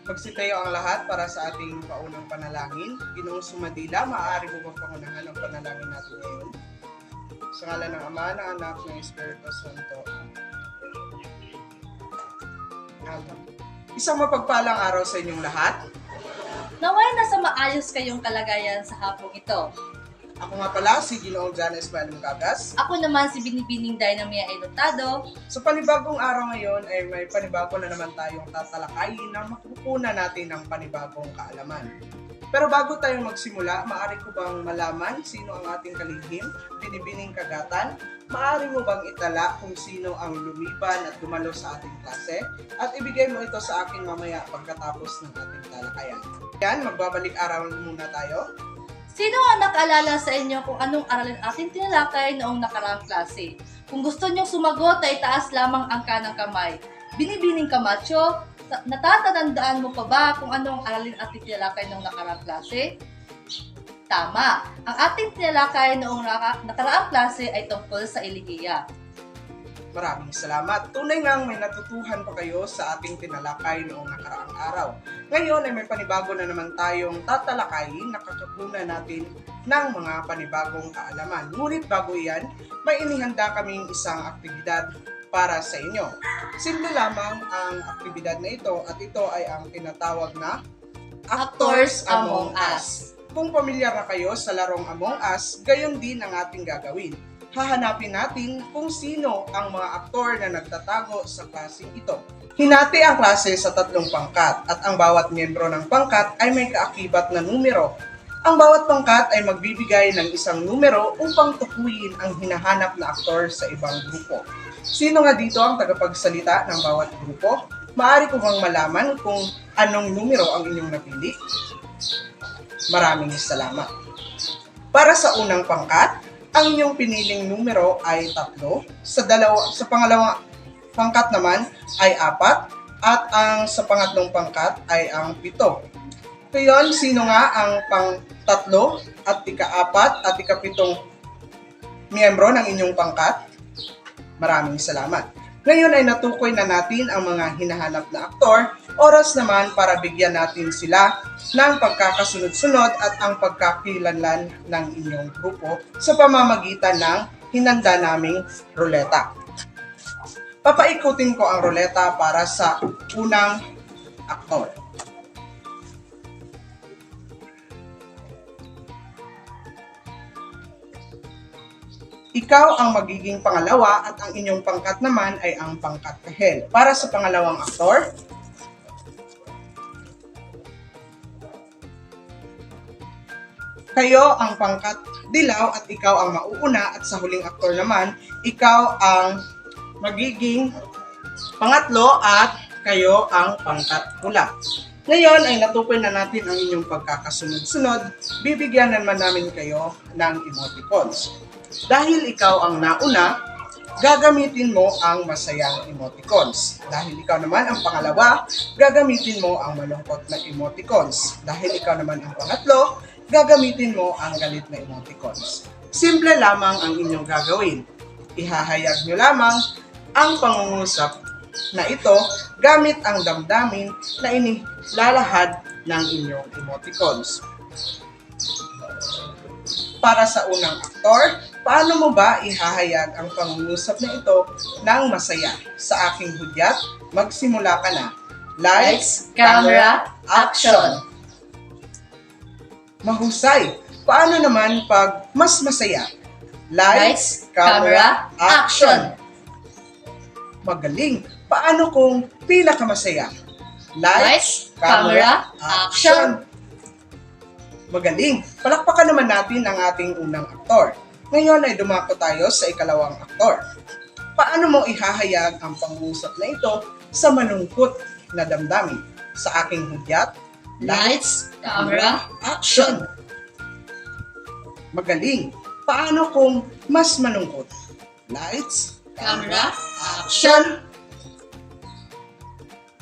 Magsitayo ang lahat para sa ating paunang panalangin. Ginoong Sumadila, maaari mo bang pangunahan ang panalangin natin ngayon? Sa ngalan ng Ama, ng Anak, ng Espiritu Santo. Amen. Isang mapagpalang araw sa inyong lahat. Naway nasa maayos kayong kalagayan sa hapong ito. Ako nga pala si Ginoong Janice Malim Gagas. Ako naman si Binibining Dynamia Elotado. Sa panibagong araw ngayon ay may panibago na naman tayong tatalakayin na makukunan natin ng panibagong kaalaman. Pero bago tayo magsimula, maaari ko bang malaman sino ang ating kalihim, binibining kagatan? Maaari mo bang itala kung sino ang lumiban at dumalo sa ating klase? At ibigay mo ito sa akin mamaya pagkatapos ng ating talakayan. Yan, magbabalik araw muna tayo. Sino ang nakaalala sa inyo kung anong aralin ating tinalakay noong nakaraang klase? Kung gusto nyong sumagot ay taas lamang ang kanang kamay. Binibining Camacho, natatandaan mo pa ba kung anong aralin ating tinalakay noong nakaraang klase? Tama! Ang ating tinalakay noong nakaraang klase ay tungkol sa Elihiya. Maraming salamat. Tunay ngang may natutuhan pa kayo sa ating tinalakay noong nakaraang araw. Ngayon ay may panibago na naman tayong tatalakayin na kakakunan natin ng mga panibagong kaalaman. Ngunit bago iyan, may inihanda kaming isang aktibidad para sa inyo. Simple lamang ang aktibidad na ito at ito ay ang tinatawag na Actors Among Us. Kung pamilyar na kayo sa larong Among Us, gayon din ang ating gagawin. Hahanapin natin kung sino ang mga aktor na nagtatago sa klaseng ito. Hinati ang klase sa 3 pangkat at ang bawat miyembro ng pangkat ay may kaakibat na numero. Ang bawat pangkat ay magbibigay ng isang numero upang tukuyin ang hinahanap na aktor sa ibang grupo. Sino nga dito ang tagapagsalita ng bawat grupo? Maaari ko bang malaman kung anong numero ang inyong napili? Maraming salamat. Para sa unang pangkat, ang inyong piniling numero ay 3, sa pangalawang pangkat naman ay 4, at ang sa pangatlong pangkat ay ang 7. Ngayon, sino nga ang pang-3 at ika-4 at ika-7 miyembro ng inyong pangkat? Maraming salamat. Ngayon ay natukoy na natin ang mga hinahanap na aktor. Oras naman para bigyan natin sila ng pagkakasunod-sunod at ang pagkakilanlan ng inyong grupo sa pamamagitan ng hinanda naming ruleta. Papaikutin ko ang ruleta para sa unang aktor. Ikaw ang magiging pangalawa at ang inyong pangkat naman ay ang pangkat kahel. Para sa pangalawang aktor, kayo ang pangkat dilaw at ikaw ang mauuna, at sa huling aktor naman, ikaw ang magiging pangatlo at kayo ang pangkat pula. Ngayon ay natukoy na natin ang inyong pagkakasunod-sunod. Bibigyan naman namin kayo ng emoticons. Dahil ikaw ang nauna, gagamitin mo ang masayang emoticons. Dahil ikaw naman ang pangalawa, gagamitin mo ang malungkot na emoticons. Dahil ikaw naman ang pangatlo, gagamitin mo ang galit na emoticons. Simple lamang ang inyong gagawin. Ihahayag nyo lamang ang pangungusap na ito gamit ang damdamin na inilalahad ng inyong emoticons. Para sa unang aktor, paano mo ba ihahayag ang pangungusap na ito ng masaya? Sa aking hudyat, magsimula ka na. Lights, camera, action! Mahusay! Paano naman pag mas masaya? Lights, camera, action! Magaling! Paano kung pinakamasaya? Lights, camera, action! Magaling! Palakpakan naman natin ang ating unang aktor. Ngayon ay dumako tayo sa ikalawang aktor. Paano mo ihahayag ang pangungusap na ito sa malungkot na damdamin? Sa aking hudyat, Lights, camera, action! Magaling! Paano kung mas malungkot? Lights, camera, action!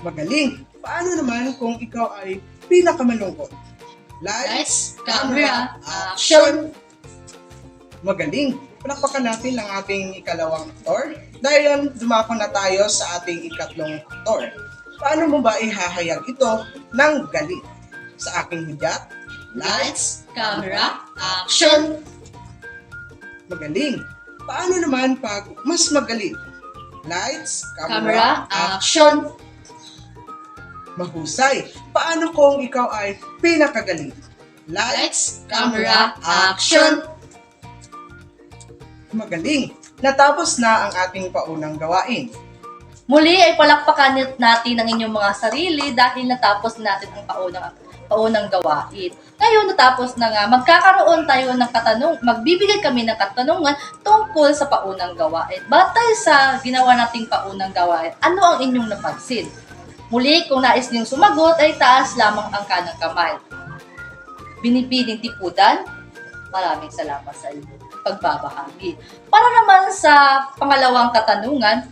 Magaling! Paano naman kung ikaw ay pinakamalungkot? Lights, camera, action! Magaling! Palakpakan natin ang ating ikalawang aktor. Dahil yan, dumako na tayo sa ating ikatlong aktor. Paano mo ba ihahayag ito ng galit? Sa aking hudyat, Lights, camera, action! magaling. Paano naman pag mas magaling? Lights, Camera, action! mahusay. Paano kung ikaw ay pinakagaling? Lights, camera, action! Magaling. Natapos na ang ating paunang gawain. Muli ay palakpakan natin ang inyong mga sarili dahil natapos natin ang paunang gawain. Ngayon natapos na nga, magkakaroon tayo ng magbibigay kami ng katanungan tungkol sa paunang gawain. Batay sa ginawa nating paunang gawain, ano ang inyong napansin? Muli, kung nais niyong sumagot ay taas lamang ang kanang kamay. Binibining tipudan, maraming salamat sa inyong pagbabahagi. Para naman sa pangalawang katanungan,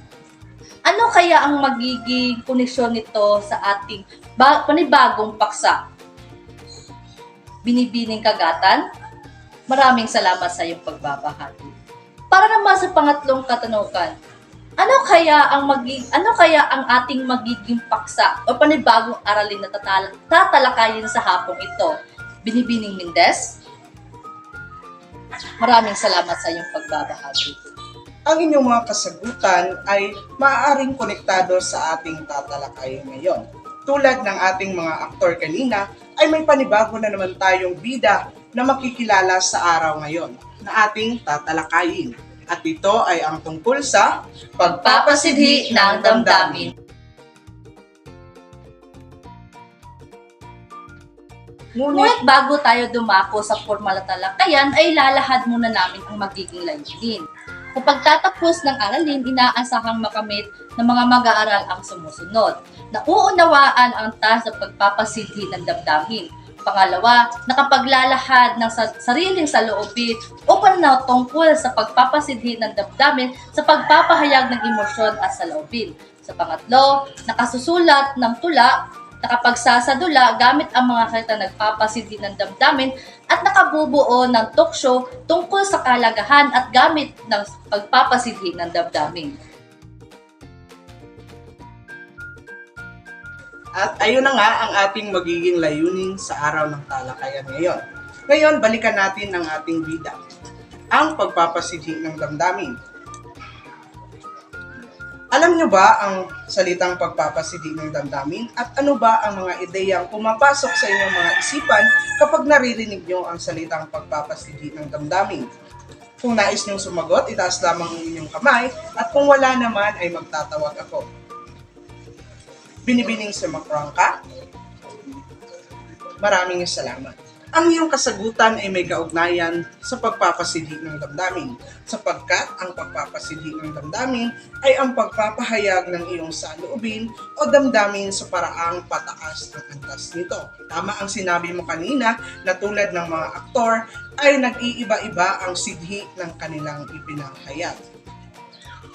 ano kaya ang magiging koneksyon nito sa ating panibagong paksa? Binibining kagatan? Maraming salamat sa iyong pagbabahagi. Para naman sa pangatlong katanungan, ano kaya ang ating magiging paksa o panibagong aralin na tatalakayin sa hapong ito? Binibining Mendez? Maraming salamat sa iyong pagbabahagi. Ang inyong mga kasagutan ay maaaring konektado sa ating tatalakayin ngayon. Tulad ng ating mga aktor kanina, ay may panibago na naman tayong bida na makikilala sa araw ngayon na ating tatalakayin. At ito ay ang tungkol sa Pagpapasidhi ng damdamin. Ngunit bago tayo dumako sa formal na talakayan, ay lalahad muna namin ang magiging layunin. Sa pagtatapos ng aralin, inaasahang makamit ng mga mag-aaral ang sumusunod. Nauunawaan ang task sa pagpapasidhi ng damdamin. Pangalawa, nakapaglalahad ng sariling saloobin o pananaw tungkol sa pagpapasidhi ng damdamin sa pagpapahayag ng emosyon at saloobin. Sa pangatlo, nakasusulat ng tula, nakapagsasadula gamit ang mga salita nagpapasidhi ng damdamin at nakabubuo ng talk show tungkol sa kalagahan at gamit ng pagpapasidhi ng damdamin. At ayun na nga ang ating magiging layunin sa araw ng talakayan ngayon. Ngayon, balikan natin ang ating bida. Ang pagpapasidhi ng damdamin. Alam nyo ba ang salitang pagpapasidhi ng damdamin at ano ba ang mga ideyang pumapasok sa inyong mga isipan kapag naririnig nyo ang salitang pagpapasidhi ng damdamin? Kung nais nyong sumagot, itaas lamang ang inyong kamay at kung wala naman ay magtatawag ako. Binibining si Macronca. Maraming salamat. Ang iyong kasagutan ay may kaugnayan sa pagpapasidhi ng damdamin, sapagkat ang pagpapasidhi ng damdamin ay ang pagpapahayag ng iyong saloobin o damdamin sa paraang pataas ng antas nito. Tama ang sinabi mo kanina na tulad ng mga aktor ay nag-iiba-iba ang sidhi ng kanilang ipinahayag.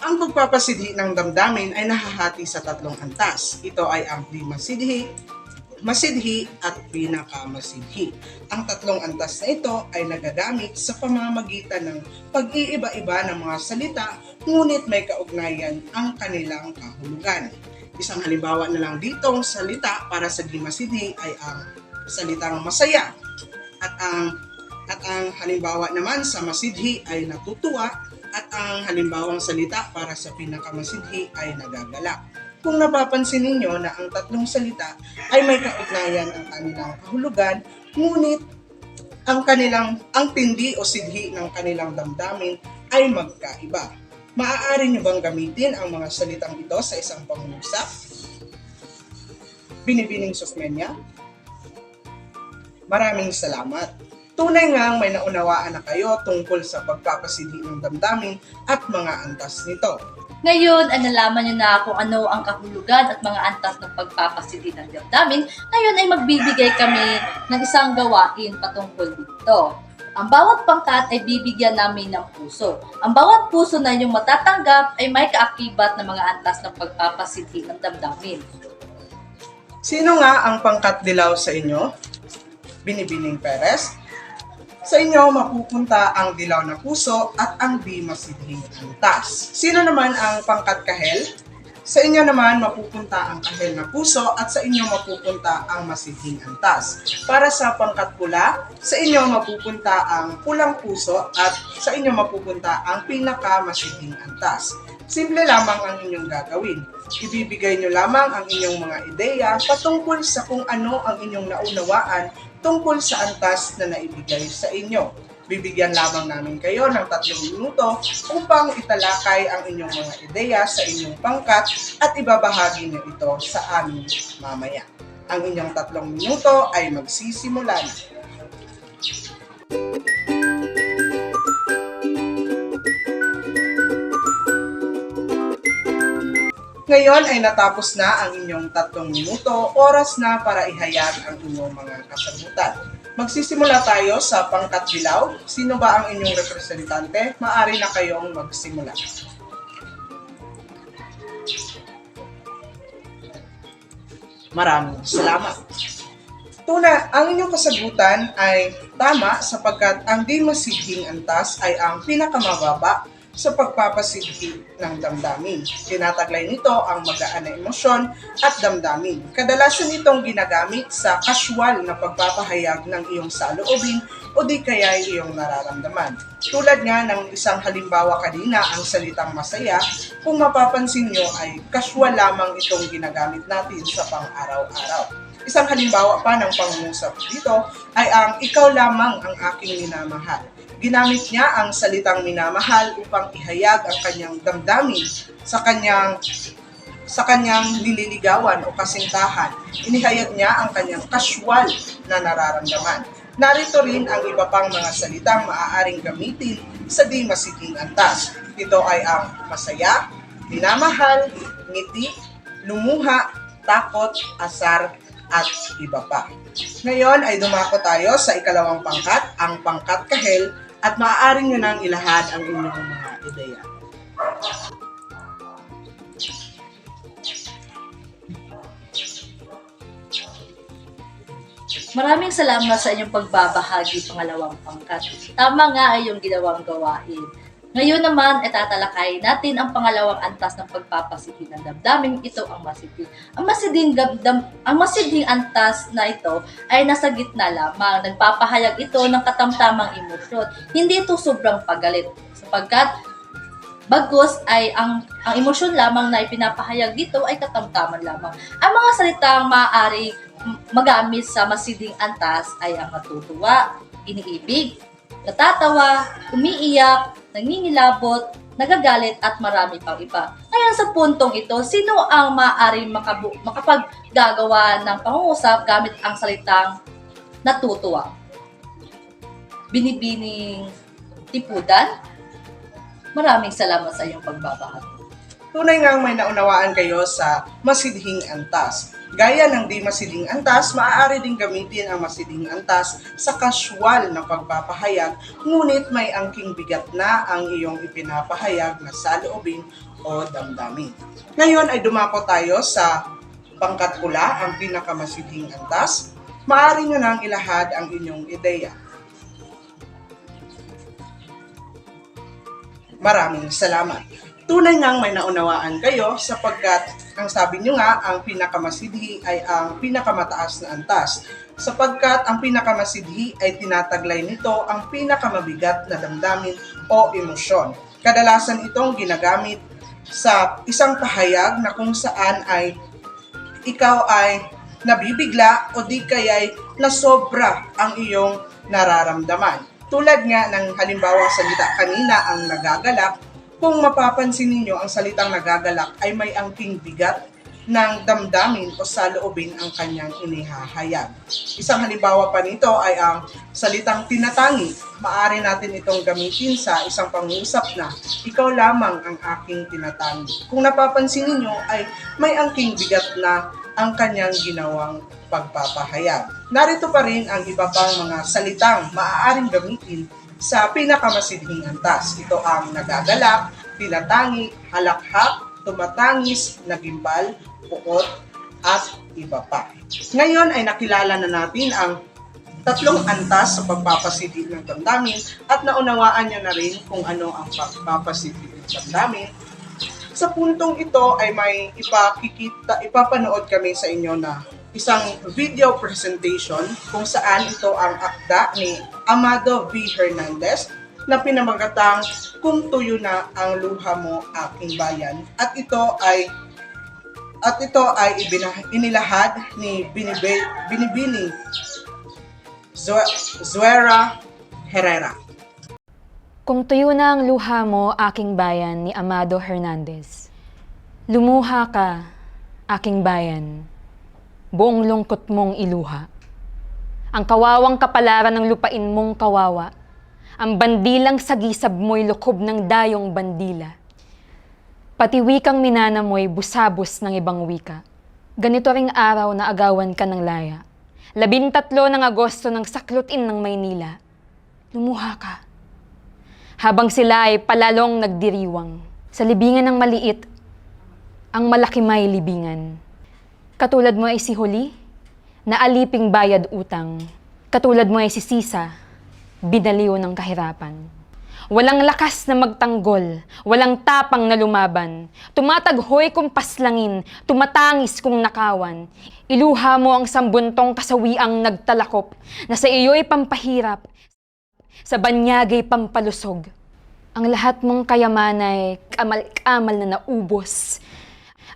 Ang pagpapasidhi ng damdamin ay nahahati sa tatlong antas. Ito ay ang primasidhi, masidhi at pinakamasidhi. Ang tatlong antas na ito ay nagagamit sa pamamagitan ng pag-iiba-iba ng mga salita, ngunit may kaugnayan ang kanilang kahulugan. Isang halimbawa na lang ditong salita para sa primasidhi ay ang salitang masaya. At ang halimbawa naman sa masidhi ay natutuwa, at ang halimbawang salita para sa pinakamasidhi ay nagagalak. Kung napapansin ninyo na ang tatlong salita ay may kaugnayan ang kanilang kahulugan, ngunit ang tindi o sidhi ng kanilang damdamin ay magkaiba. Maaari nyo bang gamitin ang mga salitang ito sa isang pangungusap? Binibining Sofmenia? Maraming salamat. Tunay ngang may naunawaan na kayo tungkol sa pagpapasidhi ng damdamin at mga antas nito. Ngayon ay nalaman niyo na kung ano ang kahulugan at mga antas ng pagpapasidhi ng damdamin. Ngayon ay magbibigay kami ng isang gawain patungkol dito. Ang bawat pangkat ay bibigyan namin ng puso. Ang bawat puso na inyong matatanggap ay may kaakibat na mga antas ng pagpapasidhi ng damdamin. Sino nga ang pangkat dilaw sa inyo? Binibining Perez? Sa inyo mapupunta ang dilaw na puso at ang di masidhing antas. Sino naman ang pangkat kahel? Sa inyo naman mapupunta ang kahel na puso at sa inyo mapupunta ang masidhing antas. Para sa pangkat pula, sa inyo mapupunta ang pulang puso at sa inyo mapupunta ang pinakamasidhing antas. Simple lamang ang inyong gagawin. Ibibigay nyo lamang ang inyong mga ideya patungkol sa kung ano ang inyong naunawaan tungkol sa antas na naibigay sa inyo. Bibigyan lamang namin kayo ng 3 minuto upang italakay ang inyong mga ideya sa inyong pangkat at ibabahagi niyo ito sa amin mamaya. Ang inyong 3 minuto ay magsisimula na. Ngayon ay natapos na ang inyong 3 minuto, oras na para ihayag ang inyong mga kasagutan. Magsisimula tayo sa pangkat dilaw. Sino ba ang inyong representante? Maaari na kayong magsimula. Maraming salamat. Tuna, ang inyong kasagutan ay tama sapagkat ang di masidhing antas ay ang pinakamababa sa pagpapasidhi ng damdamin. Tinataglay nito ang magaan na emosyon at damdamin. Kadalasan itong ginagamit sa casual na pagpapahayag ng iyong saloobin o di kaya iyong nararamdaman. Tulad nga ng isang halimbawa kanina, ang salitang masaya, kung mapapansin nyo ay casual lamang itong ginagamit natin sa pang-araw-araw. Isang halimbawa pa ng pangungusap dito ay ang ikaw lamang ang aking minamahal. Ginamit niya ang salitang minamahal upang ihayag ang kanyang damdamin sa kanyang nililigawan o kasintahan. Inihayag niya ang kanyang casual na nararamdaman. Narito rin ang iba pang mga salitang maaaring gamitin sa di masidhing antas. Ito ay ang masaya, minamahal, ngiti, lumuha, takot, asar, at iba pa. Ngayon ay dumako tayo sa ikalawang pangkat, ang pangkat kahel, at maaaring nyo nang ilahad ang inyong mga ideya. Maraming salamat sa inyong pagbabahagi pangalawang pangkat. Tama nga ay yung ginawang gawain. Ngayon naman, tatalakayin natin ang pangalawang antas ng pagpapasidhi ng damdamin. Ito ang masidhi. Ang masidhing antas na ito ay nasa gitna lamang. Nagpapahayag ito ng katamtamang emosyon. Hindi ito sobrang pagalit. Sapagkat bagkus ay ang emosyon lamang na ipinapahayag dito ay katamtaman lamang. Ang mga salitang maaari magamit sa masidhing antas ay ang natutuwa, iniibig, natatawa, umiiyak, nangingilabot, nagagalit at marami pang iba. Ngayon sa puntong ito, sino ang maaaring makapaggagawa ng pangungusap gamit ang salitang natutuwa? Binibining tipudan? Maraming salamat sa iyong pagbabahagi. Tunay ngang may naunawaan kayo sa masidhing antas. Gaya ng di masidhing antas, maaari din gamitin ang masidhing antas sa casual na pagpapahayag, ngunit may angking bigat na ang iyong ipinapahayag na saloobin o damdamin. Ngayon ay dumako tayo sa pangkat pula, ang pinakamasidhing antas. Maaari nyo nang ilahad ang inyong ideya. Maraming salamat. Tunay ngang may naunawaan kayo sapagkat ang sabi nyo nga, ang pinakamasidhi ay ang pinakamataas na antas. Sapagkat ang pinakamasidhi ay tinataglay nito ang pinakamamabigat na damdamin o emosyon. Kadalasan itong ginagamit sa isang pahayag na kung saan ay ikaw ay nabibigla o di kaya'y nasobra ang iyong nararamdaman. Tulad nga ng halimbawang salita kanina, ang nagagalak. Kung mapapansin ninyo, ang salitang nagagalak ay may angking bigat ng damdamin o saloobin ang kanyang inihahayag. Isang halimbawa pa nito ay ang salitang tinatangi. Maaari natin itong gamitin sa isang pangusap na, ikaw lamang ang aking tinatangi. Kung napapansin ninyo ay may angking bigat na ang kanyang ginawang pagpapahayag. Narito pa rin ang iba pang mga salitang maaaring gamitin sa pinakamasidhing antas. Ito ang nagagalak, tinatangi, halakhak, tumatangis, nagimbal, puot, at iba pa. Ngayon ay nakilala na natin ang 3 antas sa pagpapasidhi ng damdamin at naunawaan nyo na rin kung ano ang pagpapasidhi ng damdamin. Sa puntong ito ay may ipapanood kami sa inyo na isang video presentation kung saan ito ang akda ni Amado V. Hernandez na pinamagatang Kung Tuyo Na Ang Luha Mo Aking Bayan, at ito ay inilahad ni Binibining Zuera Herrera. Kung tuyo na ang luha mo, aking bayan, ni Amado Hernandez. Lumuha ka, aking bayan, buong lungkot mong iluha. Ang kawawang kapalaran ng lupain mong kawawa, ang bandilang sagisab mo'y lukob ng dayong bandila. Pati wikang minana mo'y busabos ng ibang wika. Ganito ring araw na agawan ka ng laya. 13 ng Agosto ng saklutin ng Maynila. Lumuha ka. Habang sila ay palalong nagdiriwang, sa libingan ng maliit, ang malaki may libingan. Katulad mo ay si Huli, na aliping bayad utang. Katulad mo ay si Sisa, binaliw ng kahirapan. Walang lakas na magtanggol, walang tapang na lumaban. Tumataghoy kung paslangin, tumatangis kung nakawan. Iluha mo ang sambuntong kasawiang nagtalakop, na sa iyo'y pampahirap, sa banyagay pampalusog. Ang lahat mong kayamanay, kamal-kamal na naubos.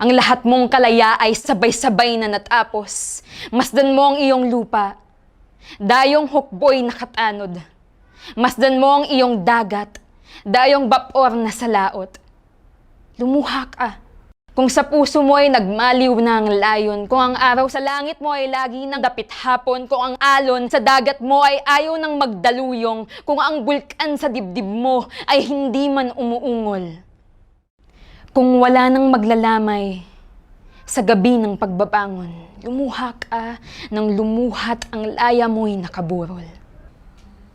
Ang lahat mong kalaya ay sabay-sabay na natapos. Masdan mo ang iyong lupa, dayong hukboy nakatanod. Masdan mo ang iyong dagat, dayong bapor na sa laot. Lumuha ka. Kung sa puso mo ay nagmaliw na ang layon, kung ang araw sa langit mo ay lagi nang dapit hapon, kung ang alon sa dagat mo ay ayaw nang magdaluyong, kung ang bulkan sa dibdib mo ay hindi man umuungol. Kung wala nang maglalamay sa gabi ng pagbabangon, lumuha ka nang lumuhat ang laya mo'y nakaburol.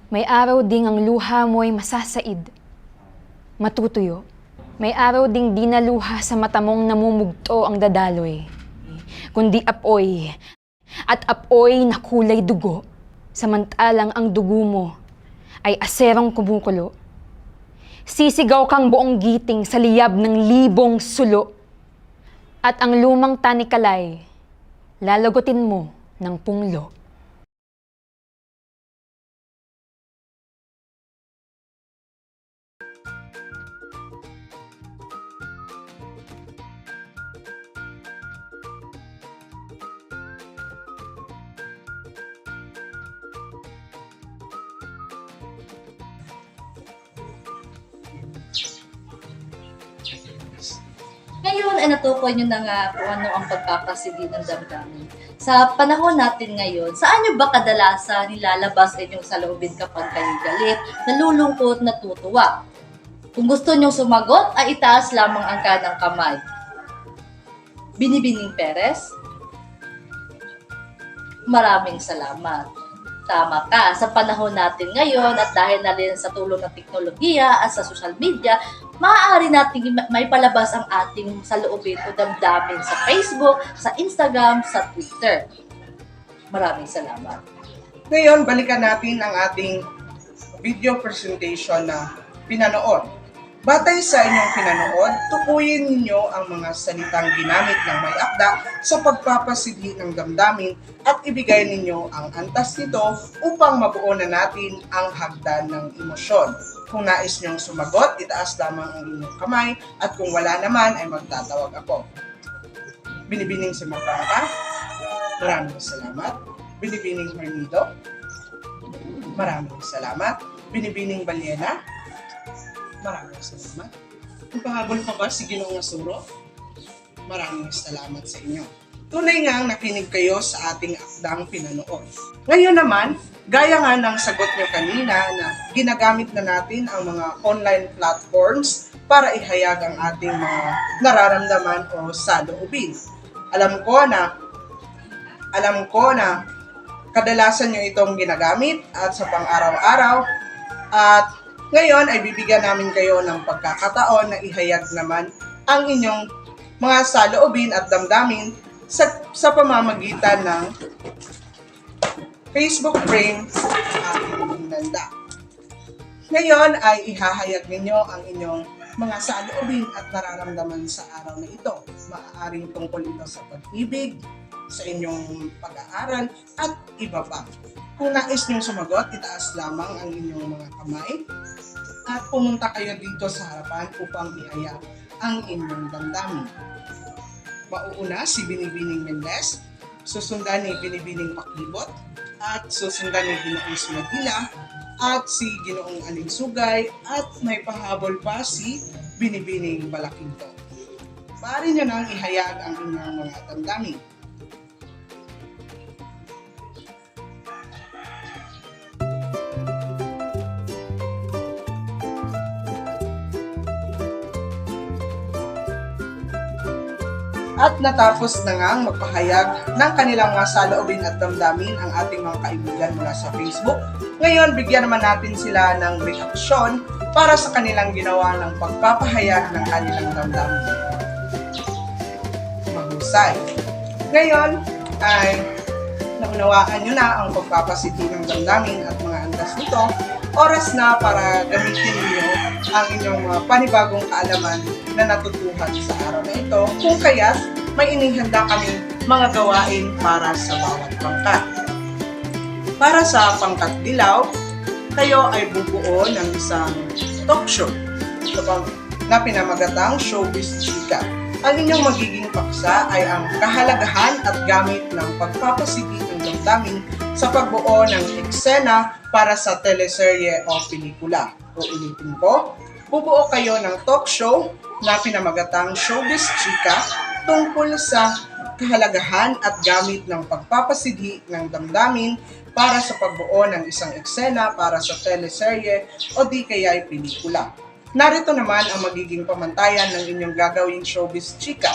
May araw ding ang luha mo'y masasaid, matutuyo. May araw ding di naluha sa mata mong namumugto ang dadaloy, kundi apoy, at apoy na kulay dugo, samantalang ang dugo mo ay aserong kumukulo. Sisigaw kang buong giting sa liyab ng libong sulo, at ang lumang tanikalay, lalagutin mo ng punglo. Ngayon ay natukoy nyo na nga kung ano ang pagpapasigi ng damdamin. Sa panahon natin ngayon, saan nyo ba kadalasan nilalabas inyong saloobin kapag kayo galit, nalulungkot, natutuwa? Kung gusto nyong sumagot, ay itaas lamang ang kanang kamay. Binibining Perez, maraming salamat. Tama ka, sa panahon natin ngayon at dahil na rin sa tulong ng teknolohiya at sa social media, maaari natin may palabas ang ating saloobin o damdamin sa Facebook, sa Instagram, sa Twitter. Maraming salamat. Ngayon, balikan natin ang ating video presentation na pinanood. Batay sa inyong pinanood, tukuyin ninyo ang mga salitang ginamit ng may akda sa pagpapasigli ng damdamin at ibigay ninyo ang antas nito upang mabuo na natin ang hagdan ng emosyon. Kung nais nyong sumagot, itaas lamang ang inyong kamay at kung wala naman ay magtatawag ako. Binibining Simapangka, maraming salamat. Binibining Hernido, maraming salamat. Binibining Balyena, maraming salamat. Kung pahabol pa ba si Ginoong Asuro, maraming salamat sa inyo. Tunay ngang nakinig kayo sa ating akdang pinanood. Ngayon naman, gaya nga ng sagot nyo kanina na ginagamit na natin ang mga online platforms para ihayag ang ating mga nararamdaman o saloobin. Alam ko na kadalasan nyo itong ginagamit at sa pang-araw-araw at ngayon ay bibigyan namin kayo ng pagkakataon na ihayag naman ang inyong mga saloobin at damdamin sa pamamagitan ng Facebook frame at hinanda. Ngayon ay ihahayag ninyo ang inyong mga saloobin at nararamdaman sa araw na ito. Maaaring tungkol ito sa pag-ibig, sa inyong pag-aaral, at iba pa. Kung nais niyong sumagot, itaas lamang ang inyong mga kamay at pumunta kayo dito sa harapan upang ihayag ang inyong damdamin. Mauuna si Binibining Mendez, susundan ni Binibining Pakibot, at susundan ni Ginoong Sumadila, at si Ginoong Aling Sugay, at may pahabol pa si Binibining Balakinto. Maaari nyo nang ihayag ang inyong mga damdamin. At natapos na ngang magpahayag ng kanilang mga saloobin at damdamin ang ating mga kaibigan mula sa Facebook. Ngayon, bigyan naman natin sila ng reaksyon para sa kanilang ginawa ng pagpapahayag ng kanilang damdamin. Mahusay. Ngayon ay naunawaan nyo na ang pagpapasiti ng damdamin at mga antas nito. Oras na para gamitin niyo ang inyong mga panibagong kaalaman na natutuhan sa araw na ito. Kung kaya't may inihanda kaming mga gawain para sa bawat pangkat. Para sa pangkat dilaw, kayo ay bubuo ng isang talk show na pinamagatang Showbiz Chika. Ang inyong magiging paksa ay ang kahalagahan at gamit ng pagpapasiti ng damdamin sa pagbuo ng eksena para sa teleserye o pelikula. Uulitin ko, bubuo kayo ng talk show na pinamagatang Showbiz Chika tungkol sa kahalagahan at gamit ng pagpapasidhi ng damdamin para sa pagbuo ng isang eksena para sa teleserye o di kaya'y pelikula. Narito naman ang magiging pamantayan ng inyong gagawing Showbiz Chika.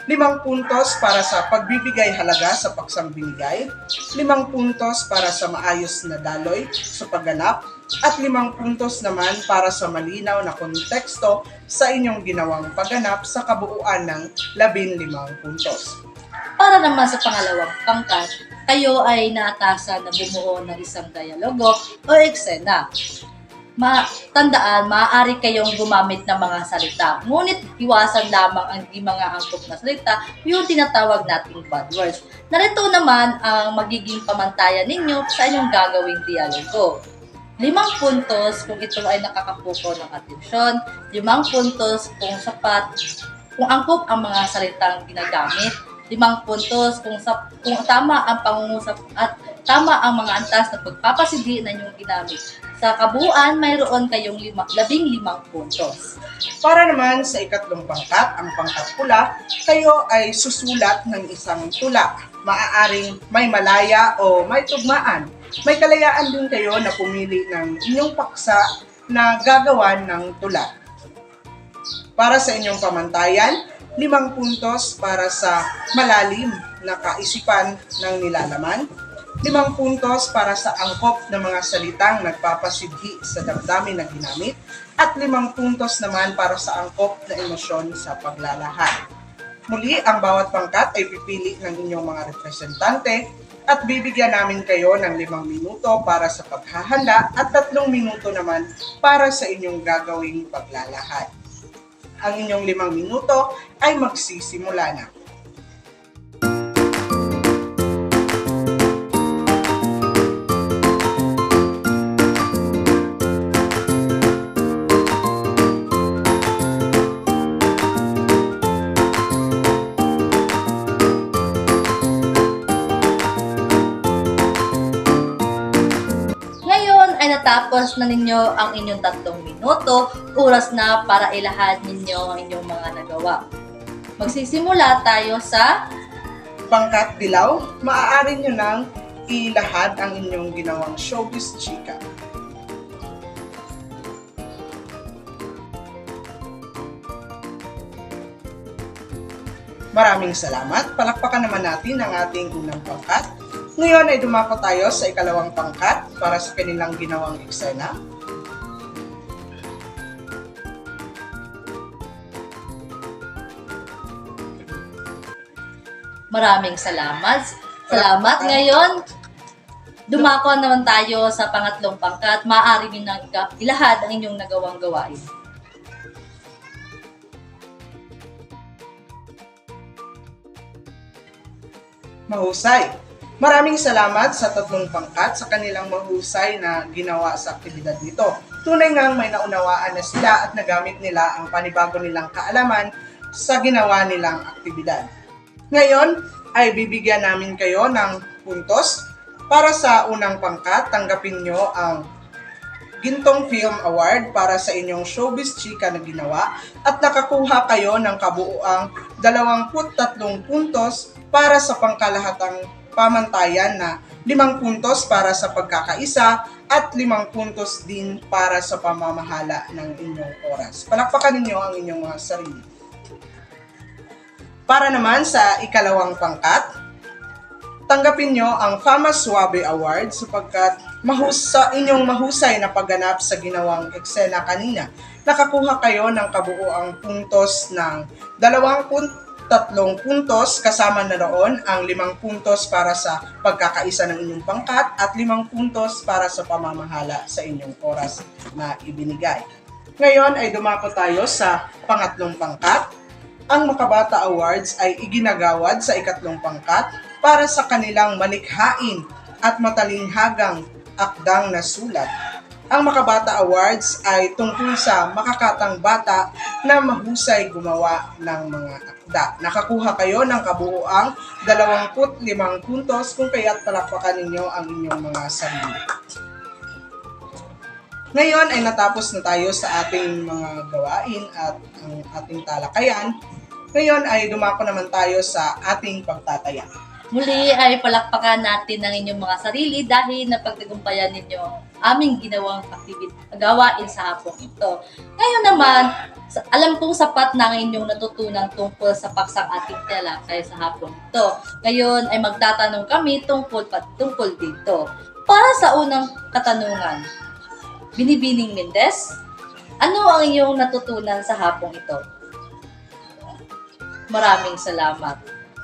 5 puntos para sa pagbibigay halaga sa paksang binigay, 5 puntos para sa maayos na daloy sa pagganap, at 5 puntos naman para sa malinaw na konteksto sa inyong ginawang pagganap sa kabuuan ng 15 puntos. Para naman sa pangalawang pangkat, kayo ay naatasan na bumuo ng isang dialogo o eksena. Tandaan, maaari kayong gumamit ng mga salita. Ngunit iwasan lamang ang di mga angkop na salita, yung tinatawag nating bad words. Narito naman ang magiging pamantayan ninyo sa inyong gagawing dialogo. 5 puntos kung ito ay nakakapuko ng atensyon, 5 puntos kung sapat, kung angkop ang mga salitang ginagamit, 5 puntos kung tama ang pangungusap at tama ang mga antas na pagpapasidhi na inyong ginamit. Sa kabuuan, mayroon kayong 15 puntos. Para naman sa ikatlong pangkat, ang pangkat pula, kayo ay susulat ng isang tula. Maaaring may malaya o may tugmaan. May kalayaan din kayo na pumili ng inyong paksa na gagawan ng tula. Para sa inyong pamantayan, 5 puntos para sa malalim na kaisipan ng nilalaman, 5 puntos para sa angkop ng mga salitang nagpapasidhi sa damdamin na ginamit, at 5 puntos naman para sa angkop na emosyon sa paglalahad. Muli, ang bawat pangkat ay pipili ng inyong mga representante at bibigyan namin kayo ng 5 minuto para sa paghahanda at 3 minuto naman para sa inyong gagawing paglalahad. Ang inyong 5 minuto ay magsisimula na. Natapos na ninyo ang inyong 3 minuto, oras na para ilahad ninyo ang inyong mga nagawa. Magsisimula tayo sa Pangkat dilaw, maaari nyo nang ilahad ang inyong ginawang Showbiz Chika. Maraming salamat. Palakpakan naman natin ang ating unang pangkat. Ngayon ay dumako tayo sa ikalawang pangkat para sa kanilang ginawang eksena. maraming salamat. Salamat ngayon. Dumako naman tayo sa pangatlong pangkat. Maaari nyo nang ilahad ang inyong nagawang gawain. Mahusay! Maraming salamat sa tatlong pangkat sa kanilang mahusay na ginawa sa aktibidad nito. Tunay ngang may naunawaan na sila at nagamit nila ang panibago nilang kaalaman sa ginawa nilang aktibidad. Ngayon ay bibigyan namin kayo ng puntos. Para sa unang pangkat, tanggapin nyo ang Gintong Film Award para sa inyong showbiz chika na ginawa at nakakuha kayo ng kabuuang 23 puntos para sa pangkalahatang pamantayan na 5 puntos para sa pagkakaisa at 5 puntos din para sa pamamahala ng inyong oras. Palakpakan ninyo ang inyong mga sarili. Para naman sa ikalawang pangkat, tanggapin nyo ang Fama Suave Award sapagkat inyong mahusay na pagganap sa ginawang eksena kanina. Nakakuha kayo ng kabuuang puntos ng 23 puntos, kasama na roon ang 5 puntos para sa pagkakaisa ng inyong pangkat at 5 puntos para sa pamamahala sa inyong oras na ibinigay. Ngayon ay dumako tayo sa pangatlong pangkat. Ang Makabata Awards ay iginagawad sa ikatlong pangkat para sa kanilang malikhain at matalinghagang akdang na sulat. Ang Makabata Awards ay tungkol sa makakatang bata na mahusay gumawa ng mga akda. Nakakuha kayo ng kabuuang 25 puntos kung kaya't palakpakan ninyo ang inyong mga sarili. Ngayon ay natapos na tayo sa ating mga gawain at ang ating talakayan. Ngayon ay dumako naman tayo sa ating pagtataya. Muli ay palakpakan natin ang inyong mga sarili dahil napagtagumpayan ninyo ang aming ginawang gawain sa hapong ito. Ngayon naman, alam kong sapat na ang inyong natutunan tungkol sa paksang ating talakay sa hapong ito. Ngayon ay magtatanong kami tungkol dito. Para sa unang katanungan, Binibining Mendez, ano ang iyong natutunan sa hapong ito? Maraming salamat.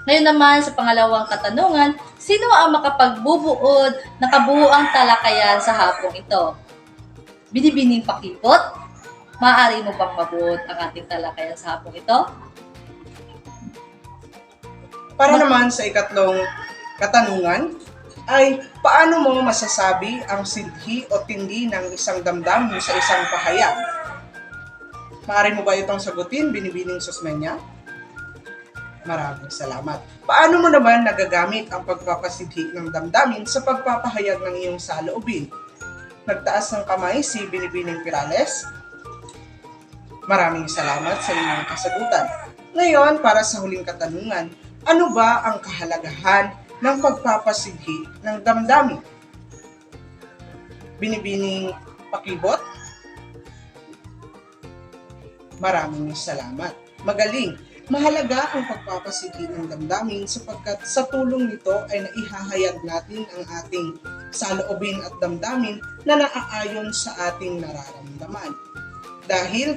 Ngayon naman sa pangalawang katanungan, sino ang makapagbubuod ng kabuuang talakayan sa hapong ito? Binibining Pakipot, maaari mo bang mabuod ang ating talakayan sa hapong ito? Para naman sa ikatlong katanungan, ay paano mo masasabi ang sidhi o tindi ng isang damdamin sa isang pahayag? Maaari mo ba itong sagutin, Binibining Susmeña? Maraming salamat. Paano mo naman nagagamit ang pagpapasidhi ng damdamin sa pagpapahayag ng iyong saloobin? Nagtaas ng kamay si Binibining Pirales. Maraming salamat sa inyong kasagutan. Ngayon, para sa huling katanungan, ano ba ang kahalagahan ng pagpapasidhi ng damdamin? Binibining Pakibot? Maraming salamat. Magaling. Mahalaga ang pagpapasidhi ng damdamin sapagkat sa tulong nito ay naihahayag natin ang ating saloobin at damdamin na naaayon sa ating nararamdaman. Dahil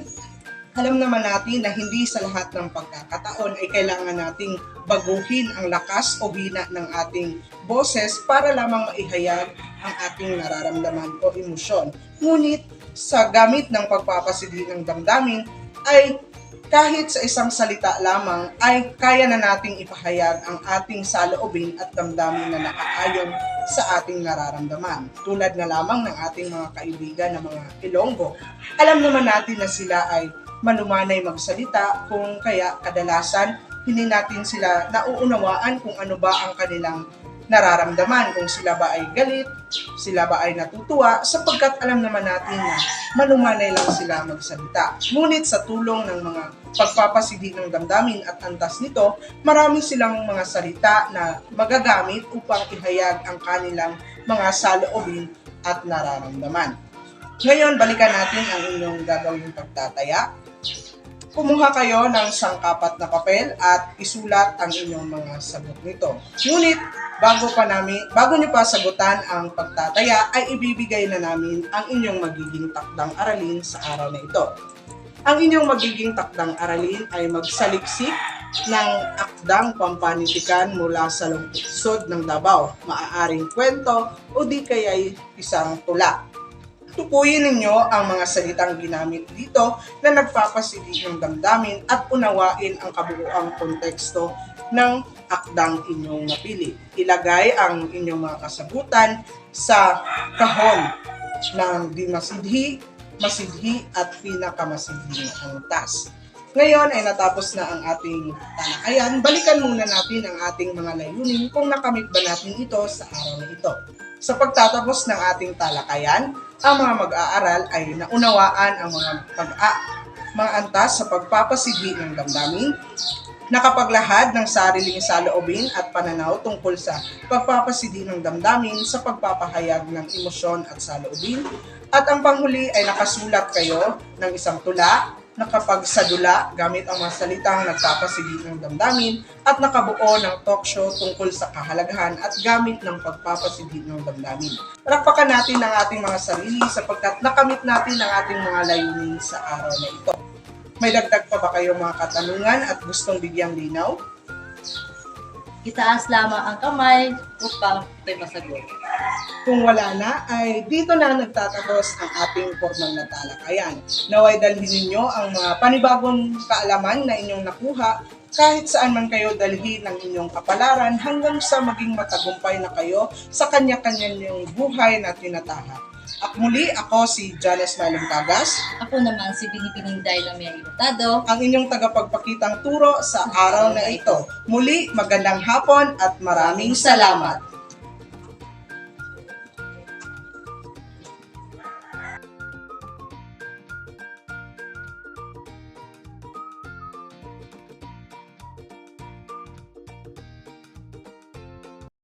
alam naman natin na hindi sa lahat ng pagkakataon ay kailangan nating baguhin ang lakas o hina ng ating boses para lamang maihayag ang ating nararamdaman o emosyon. Ngunit sa gamit ng pagpapasidhi ng damdamin ay kahit sa isang salita lamang ay kaya na nating ipahayag ang ating saloobin at damdamin na nakaayon sa ating nararamdaman. Tulad na lamang ng ating mga kaibigan na mga Ilonggo. Alam naman natin na sila ay malumanay magsalita kung kaya kadalasan hindi natin sila nauunawaan kung ano ba ang kanilang nararamdaman, kung sila ba ay galit, sila ba ay natutuwa, sapagkat alam naman natin na malumanay lang sila magsalita. Ngunit sa tulong ng mga pagpapasidhi ng damdamin at antas nito, marami silang mga salita na magagamit upang ihayag ang kanilang mga saloobin at nararamdaman. Ngayon, balikan natin ang inyong gagawing pagtataya. Kumuha kayo ng sangkapat na papel at isulat ang inyong mga sagot nito. Ngunit, bago nyo pa sagutan ang pagtataya, ay ibibigay na namin ang inyong magiging takdang aralin sa araw na ito. Ang inyong magiging takdang aralin ay magsaliksik ng akdang pampanitikan mula sa lungsod ng Davao, maaaring kwento o di kaya'y isang tula. Tukuyin ninyo ang mga salitang ginamit dito na nagpapasidhi ng damdamin at unawain ang kabuuang konteksto ng akdang inyong napili. Ilagay ang inyong mga kasagutan sa kahon ng di masidhi, masidhi at pinakamasidhi na antas. Ngayon ay natapos na ang ating talakayan. Balikan muna natin ang ating mga layunin kung nakamit ba natin ito sa araw na ito. Sa pagtatapos ng ating talakayan, ang mga mag-aaral ay naunawaan ang mga antas sa pagpapasigli ng damdamin, nakapaglahad ng sariling saloobin at pananaw tungkol sa pagpapasigli ng damdamin sa pagpapahayag ng emosyon at saloobin, at ang panghuli ay nakasulat kayo ng isang tula, nakapagsadula gamit ang mga salitang nagpapasigli ng damdamin at nakabuo ng talk show tungkol sa kahalagahan at gamit ng pagpapasigli ng damdamin. Palakpakan natin ang ating mga sarili sapagkat nakamit natin ang ating mga layunin sa araw na ito. May dagdag pa ba kayo mga katanungan at gustong bigyang linaw? Itaas lamang ang kamay upang ito'y masagot. Kung wala na, ay dito na nagtatapos ang ating formal na talakayan. Naway dalhin ninyo ang mga panibagong kaalaman na inyong nakuha kahit saan man kayo dalhin ng inyong kapalaran hanggang sa maging matagumpay na kayo sa kanya-kanyang buhay na tinatahak. At muli, ako si Janice Malimtagas, Ako naman si Binibining Dynamia Hurtado. ang inyong tagapagpakitang turo sa araw na ito. Muli, magandang hapon at maraming salamat.